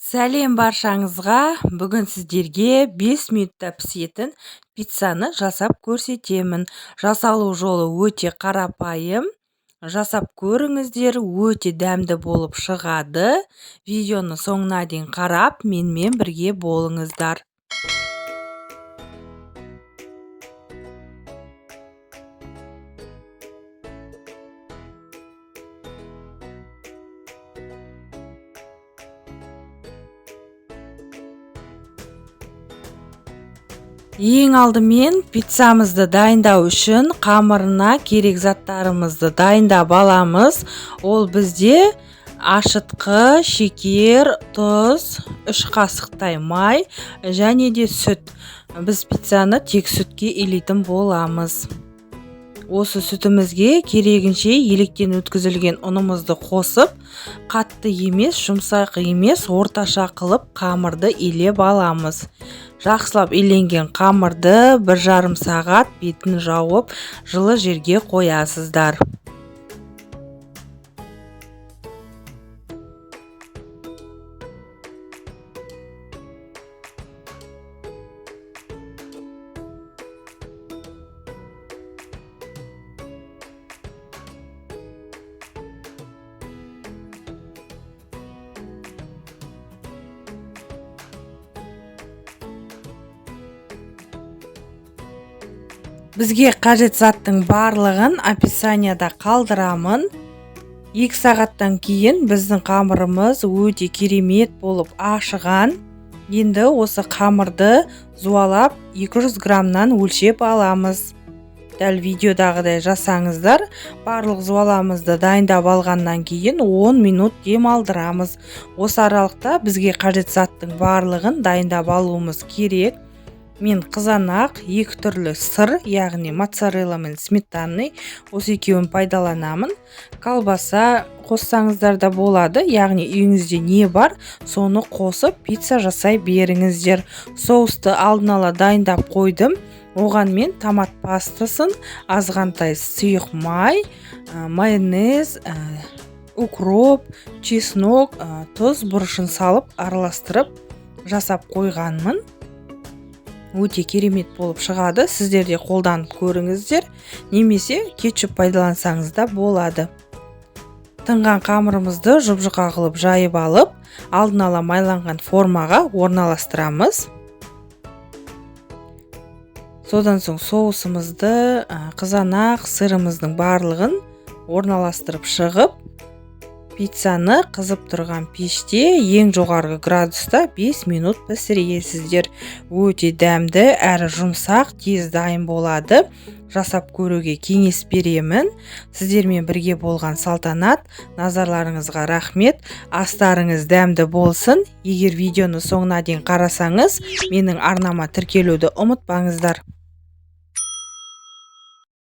Сәлем баршаңызға. Бүгін сіздерге 5 минутта пісетін пиццаны жасап көрсетемін. Жасалу жолы өте қарапайым. Жасап көріңіздер, өте дәмді болып шығады. Видеоны соңына дейін қарап, менімен бірге болыңыздар. Ең алдымен пиццамызды дайындау үшін қамырына керек заттарымызды дайындап аламыз. Ол бізде ашытқы, шекер, тұз, 3 қасықтай май және де сүт. Біз пиццаны тек сүтке илейтін боламыз. Осы сүтімізге керегінше електен өткізілген ұнымызды қосып, қатты емес, жұмсақ емес, орташа қылып қамырды илеп аламыз. Жақсылап иленген қамырды 1,5 сағат бетін жауып, жылы жерге қоясыздар. Бізге қажет заттың барлығын описанияда қалдырамын. 2 сағаттан кейін біздің қамырымыз өте керемет болып ашыған. Енді осы қамырды зуалап 200 граммнан өлшеп аламыз. Дәл видеодағыдай жасаңыздар. Барлық зуаламызды дайындап алғаннан кейін 10 минут демалдырамыз. Осы аралықта бізге қажет заттың барлығын дайындап алуымыз керек. Мен қызанақ, 2 түрлі сыр, яғни моцарелла мен сметанный, осы екеуін пайдаланамын. Колбаса қоссаңыздар да болады, яғни үйіңізде не бар, соны қосып пицца жасай беріңіздер. Соусты алдын ала дайындап қойдым. Оған мен томат пастасын, азғантай сұйық май, майонез, укроп, чеснок, тұз, бұрышын салып араластырып жасап қойғанмын. Өте керемет болып шығады. Сіздер де қолданып көріңіздер, немесе кетчуп пайдалансаңыз да болады. Тынған қамырымызды жұп-жұқа қылып жайып алып, алдын ала майланған формаға орналастырамыз. Содан соң соусымызды, қызанақ, сырымыздың барлығын орналастырып шығып, пиццаны қызып тұрған пеште ең жоғарғы градуста 5 минут пісіресіздер. Өте дәмді әрі жұмсақ, тез дайын болады. Жасап көруге кеңес беремін. Сіздермен бірге болған Салтанат. Назарларыңызға рахмет. Астарыңыз дәмді болсын. Егер видеоны соңына дейін қарасаңыз, менің арнама тіркелуді ұмытпаңыздар.